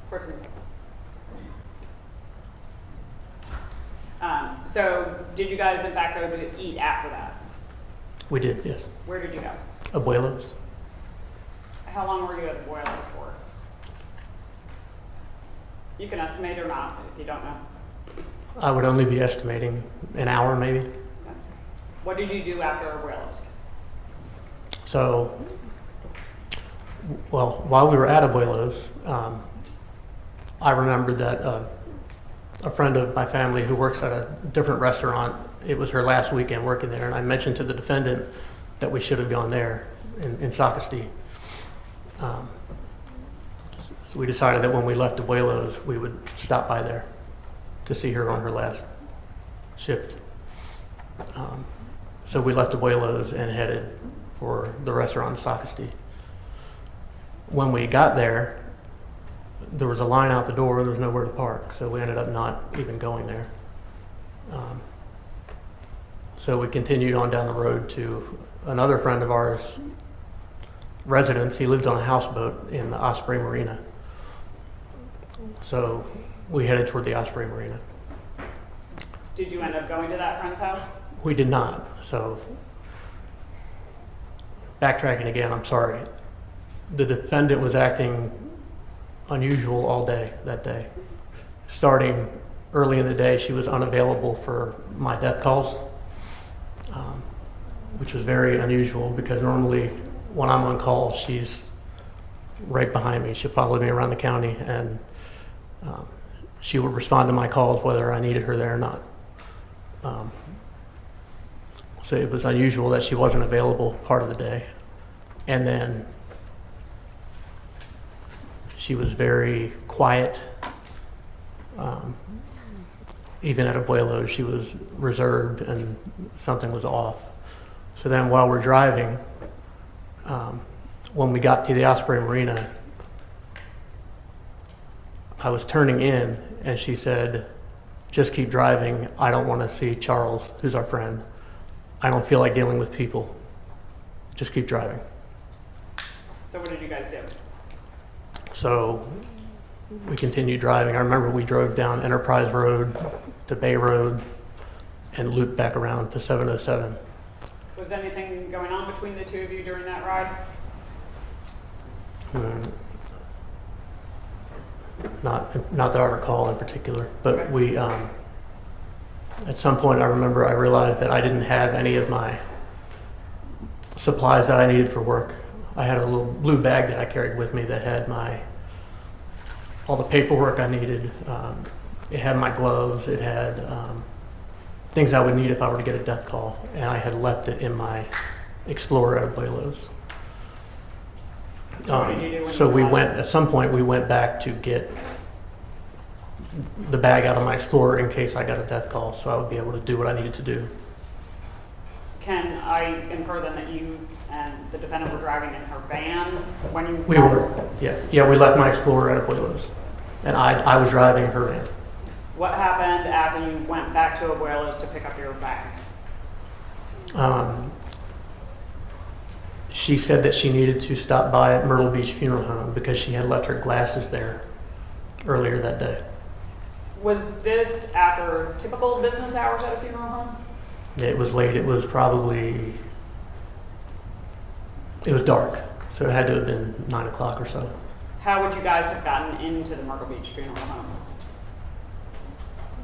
14. So did you guys in fact go to eat after that? We did, yes. Where did you go? Abuelos. How long were you at Abuelos for? You can estimate or not if you don't know. I would only be estimating an hour maybe. Okay. What did you do after Abuelos? So, well, while we were at Abuelos, I remembered that a friend of my family who works at a different restaurant, it was her last weekend working there, and I mentioned to the defendant that we should have gone there in Socastee. So we decided that when we left Abuelos, we would stop by there to see her on her last shift. So we left Abuelos and headed for the restaurant in Socastee. When we got there, there was a line out the door, there was nowhere to park, so we ended up not even going there. So we continued on down the road to another friend of ours' residence. He lives on a houseboat in the Osprey Marina. So we headed toward the Osprey Marina. Did you end up going to that friend's house? We did not. So backtracking again, I'm sorry. The defendant was acting unusual all day that day. Starting early in the day, she was unavailable for my death calls, which was very unusual because normally when I'm on call, she's right behind me. She followed me around the county and she would respond to my calls whether I needed her there or not. So it was unusual that she wasn't available part of the day. And then she was very quiet. Even at Abuelos, she was reserved and something was off. So then while we're driving, when we got to the Osprey Marina, I was turning in and she said, "Just keep driving. I don't want to see Charles, who's our friend. I don't feel like dealing with people. Just keep driving." So what did you guys do? So we continued driving. I remember we drove down Enterprise Road to Bay Road and looped back around to 707. Was anything going on between the two of you during that ride? Not that I recall in particular, but Okay. we, at some point I remember I realized that I didn't have any of my supplies that I needed for work. I had a little blue bag that I carried with me that had all the paperwork I needed. It had my gloves, it had things I would need if I were to get a death call, and I had left it in my Explorer at Abuelos. So what did you do when So you we left? at some point we went back to get the bag out of my Explorer in case I got a death call, so I would be able to do what I needed to do. Can I infer then that you and the defendant were driving in her van when you We were, yeah, we left my Explorer at Abuelos, and I was driving her van. What happened after you went back to Abuelos to pick up your bag? She said that she needed to stop by at Myrtle Beach Funeral Home because she had left her glasses there earlier that day. Was this after typical business hours at a funeral home? It was late. It was dark, so it had to have been 9 o'clock or so. How would you guys have gotten into the Myrtle Beach Funeral Home?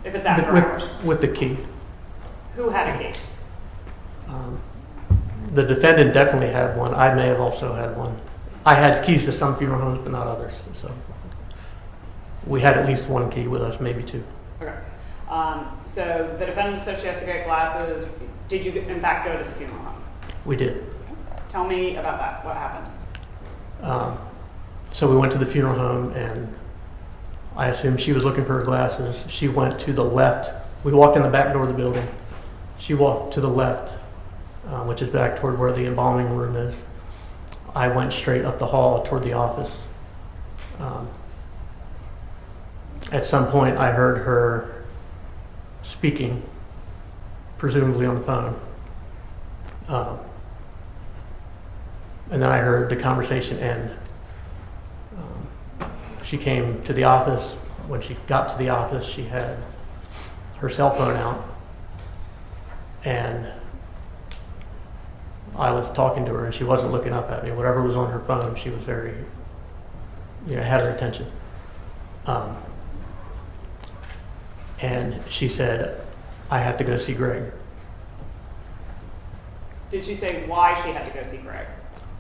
If it's after hours. With the key. Who had a key? The defendant definitely had one. I may have also had one. I had keys to some funeral homes, but not others. So we had at least one key with us, maybe two. Okay. So the defendant says she has to get glasses. Did you in fact go to the funeral home? We did. Tell me about that. What happened? So we went to the funeral home, and I assumed she was looking for her glasses. She went to the left. We walked in the back door of the building. She walked to the left, which is back toward where the embalming room is. I went straight up the hall toward the office. At some point, I heard her speaking, presumably on the phone. And then I heard the conversation end. she came to the office. When she got to the office, she had her cell phone out, and I was talking to her, and she wasn't looking up at me. Whatever was on her phone, she was very, had her attention. And she said, I have to go see Greg. Did she say why she had to go see Greg?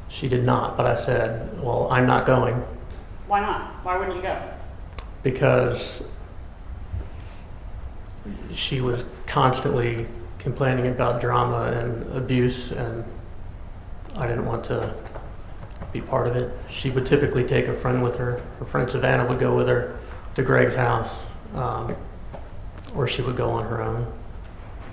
She did not, but I said, well, I'm not going. Why not? Why wouldn't you go? Because she was constantly complaining about drama and abuse, and I didn't want to be part of it. She would typically take a friend with her. Her friend Savannah would go with her to Greg's house, or she would go on her own.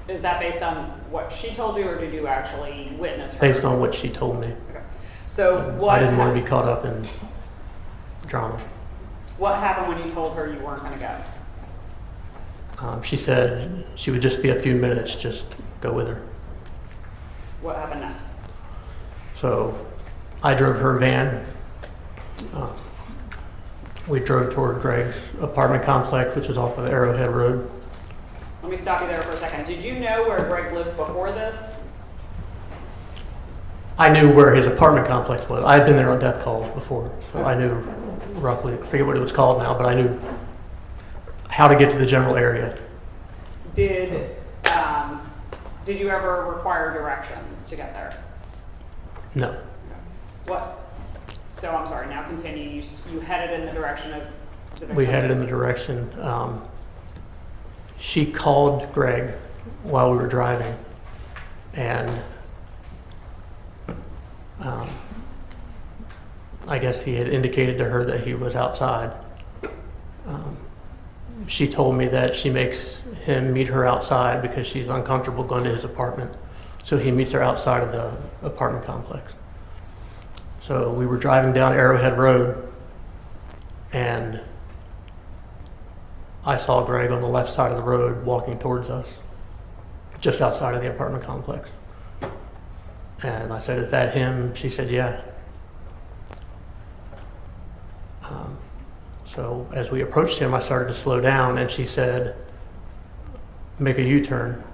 Is that based on what she told you, or did you actually witness her? Based on what she told me. Okay. So what? I didn't want to be caught up in drama. What happened when you told her you weren't going to go? She said she would just be a few minutes, just go with her. What happened next? So I drove her van. We drove toward Greg's apartment complex, which is off of Arrowhead Road. Let me stop you there for a second. Did you know where Greg lived before this? I knew where his apartment complex was. I had been there on death calls before, so I knew roughly, I forget what it was called now, but I knew how to get to the general area. Did you ever require directions to get there? No. What? So I'm sorry, now continue. You headed in the direction of the victims. We headed in the direction. She called Greg while we were driving, and I guess he had indicated to her that he was outside. She told me that she makes him meet her outside because she's uncomfortable going to his apartment. So he meets her outside of the apartment complex. So we were driving down Arrowhead Road, and I saw Greg on the left side of the road walking towards us, just outside of the apartment complex. And I said, is that him? She said, yeah. So as we approached him, I started to slow down, and she said, make a U-turn.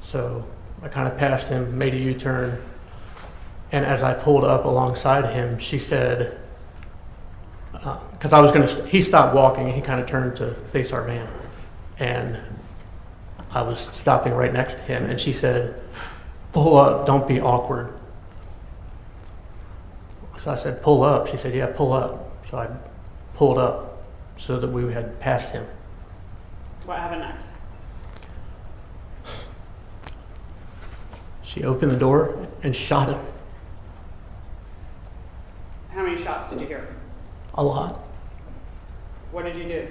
So I kind of passed him, made a U-turn, and as I pulled up alongside him, she said, because I was going to, he stopped walking, and he kind of turned to face our van, and I was stopping right next to him, and she said, pull up, don't be awkward. So I said, pull up. She said, yeah, pull up. So I pulled up so that we had passed him. What happened next? She opened the door and shot him. How many shots did you hear? A lot. What did you do?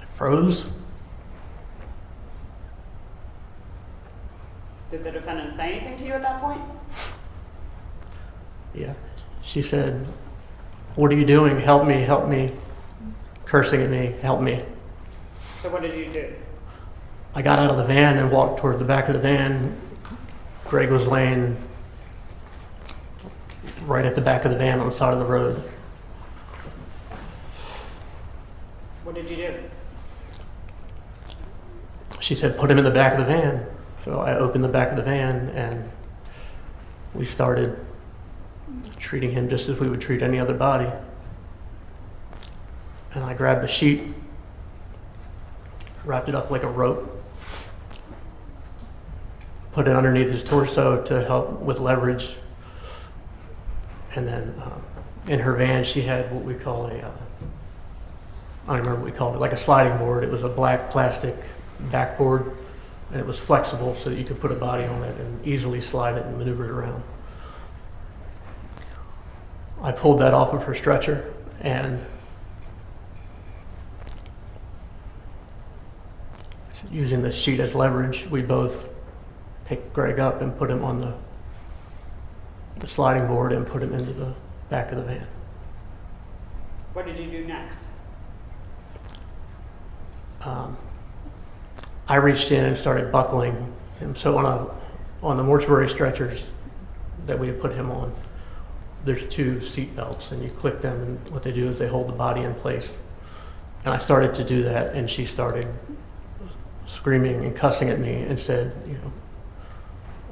I froze. Did the defendant say anything to you at that point? Yeah. She said, what are you doing? Help me, help me. Cursing at me, help me. So what did you do? I got out of the van and walked toward the back of the van. Greg was laying right at the back of the van on the side of the road. What did you do? She said, put him in the back of the van. So I opened the back of the van, and we started treating him just as we would treat any other body. And I grabbed the sheet, wrapped it up like a rope, put it underneath his torso to help with leverage. And then in her van, she had what we call I don't remember what we called it, like a sliding board. It was a black plastic backboard, and it was flexible so that you could put a body on it and easily slide it and maneuver it around. I pulled that off of her stretcher, and using the sheet as leverage, we both picked Greg up and put him on the sliding board and put him into the back of the van. What did you do next? I reached in and started buckling him. So on the mortuary stretchers that we had put him on, there's two seat belts, and you click them, and what they do is they hold the body in place. And I started to do that, and she started screaming and cussing at me and said, you know,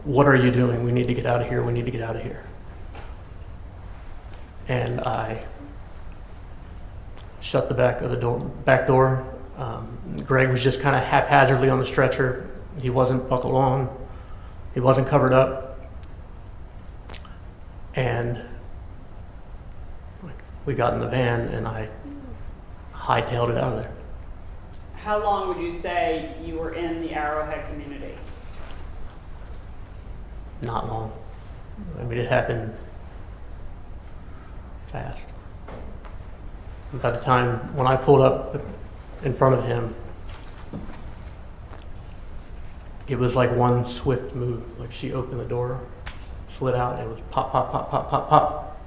"What are you doing? We need to get out of here. We need to get out of here." And I shut the back door. Greg was just kind of haphazardly on the stretcher. He wasn't buckled on. He wasn't covered up. And we got in the van, and I hightailed it out of there. How long would you say you were in the Arrowhead community? Not long. I mean, it happened fast. And by the time when I pulled up in front of him, it was like one swift move. Like she opened the door, slid out, and it was pop, pop, pop, pop, pop, pop.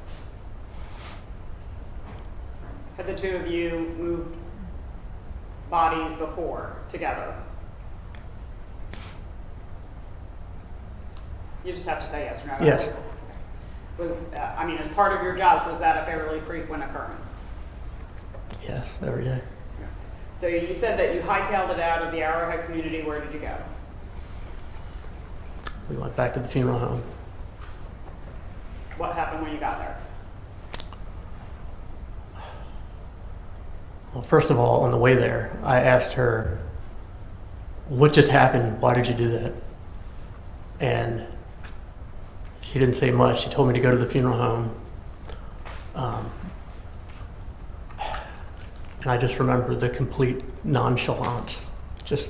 Had the two of you moved bodies before together? You just have to say yes or no. Yes. I mean, as part of your jobs, was that a fairly frequent occurrence? Yes, every day. So you said that you hightailed it out of the Arrowhead community. Where did you go? We went back to the funeral home. What happened when you got there? Well, first of all, on the way there, I asked her, "What just happened? Why did you do that?" And she didn't say much. She told me to go to the funeral home. And I just remember the complete nonchalance. Just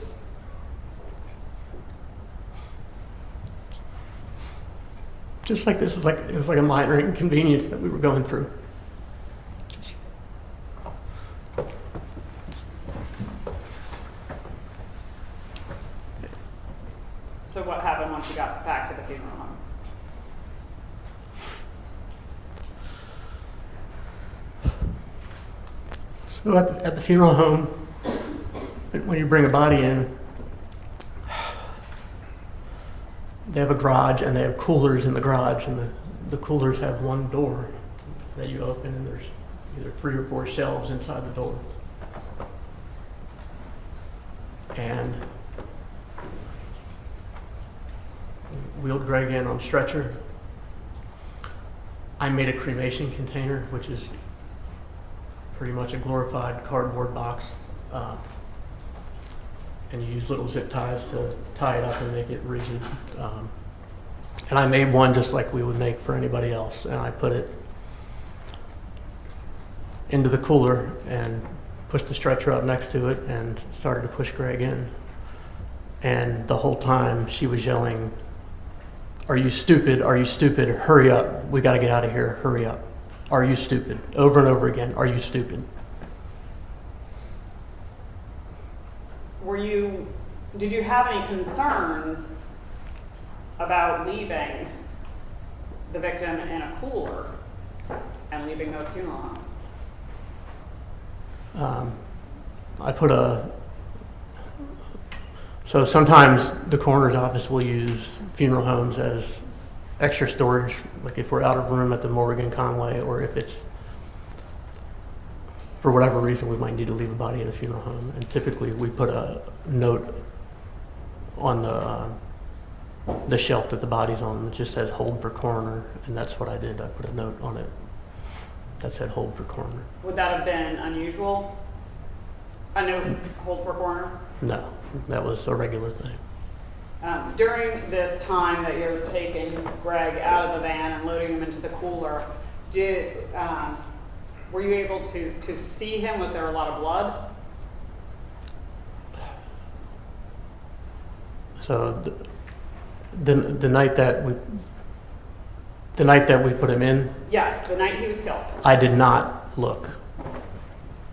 like this was like, it was like a minor inconvenience that we were going through. So what happened once you got back to the funeral home? So at the funeral home, when you bring a body in, they have a garage and they have coolers in the garage, and the coolers have one door that you open, and there's either 3 or 4 shelves inside the door. And wheeled Greg in on a stretcher. I made a cremation container, which is pretty much a glorified cardboard box. And you use little zip ties to tie it up and make it rigid. And I made one just like we would make for anybody else. And I put it into the cooler and pushed the stretcher up next to it and started to push Greg in. And the whole time she was yelling, "Are you stupid? Are you stupid? Hurry up. We got to get out of here. Hurry up. Are you stupid?" Over and over again. "Are you stupid?" Did you have any concerns about leaving the victim in a cooler and leaving the funeral home? So sometimes the coroner's office will use funeral homes as extra storage, like if we're out of room at the morgue in Conway, or if it's, for whatever reason, we might need to leave a body in a funeral home. And typically we put a note on the shelf that the body's on that just says "Hold for Coroner," and that's what I did. I put a note on it that said "Hold for Coroner." Would that have been unusual? A note, "Hold for Coroner"? No, that was a regular thing. During this time that you're taking Greg out of the van and loading him into the cooler, were you able to see him? Was there a lot of blood? So the night that we put him in, Yes, the night he was killed. I did not look.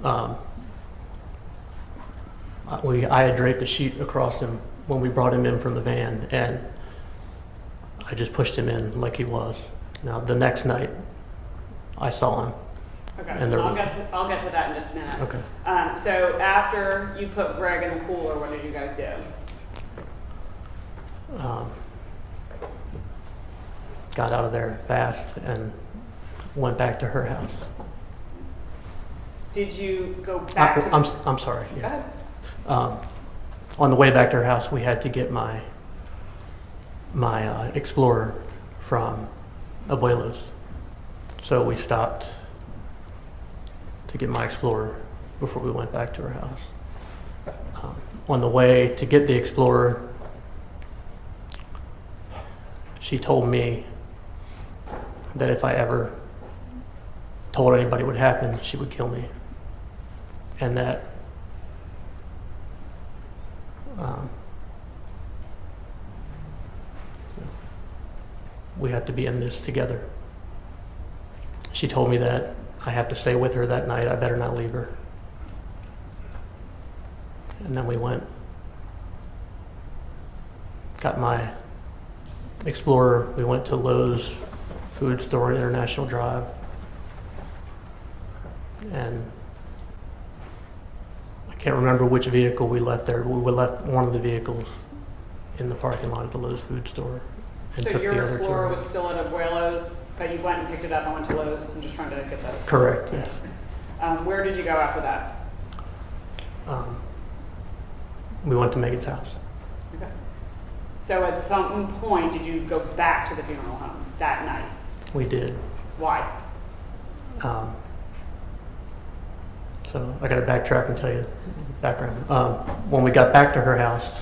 I had draped a sheet across him when we brought him in from the van, and I just pushed him in like he was. Now the next night, I saw him. Okay, And I'll get to that in just a minute. Okay. So after you put Greg in the cooler, what did you guys do? Got out of there fast, and went back to her house. Did you go back to? I'm sorry. Go Yeah. ahead. On the way back to her house, we had to get my Explorer from Abuelo's. So we stopped to get my Explorer before we went back to her house. On the way to get the Explorer, she told me that if I ever told anybody what happened, she would kill me. And that we have to be in this together. She told me that I have to stay with her that night. I better not leave her. And then we went, got my Explorer. We went to Lowe's food store, International Drive. And I can't remember which vehicle we left there. We left one of the vehicles in the parking lot of the Lowe's food store. And So took your the other Explorer two. was still at Abuelo's, but you went and picked it up and went to Lowe's? I'm just trying to get that. Correct, yes. Where did you go after that? We went to Megan's house. Okay. So at some point, did you go back to the funeral home that night? We did. Why? So I got to backtrack and tell you the background. When we got back to her house,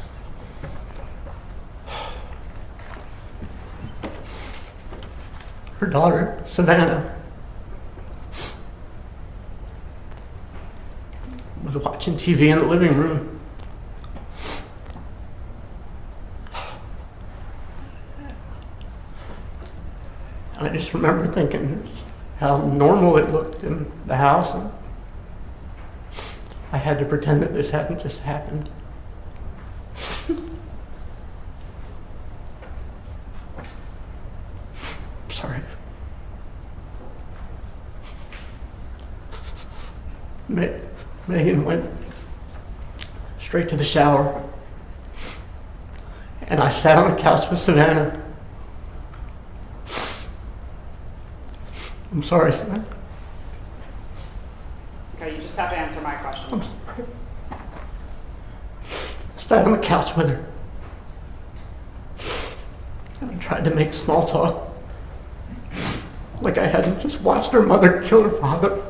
her daughter, Savannah, was watching TV in the living room. And I just remember thinking how normal it looked in the house. And I had to pretend that this hadn't just happened. I'm sorry. Meagan went straight to the shower, and I sat on the couch with Savannah. I'm sorry, Savannah. Okay, you just have to answer my I'm questions. sorry. Sat on the couch with her. And I tried to make small talk. Like I hadn't just watched her mother kill her father.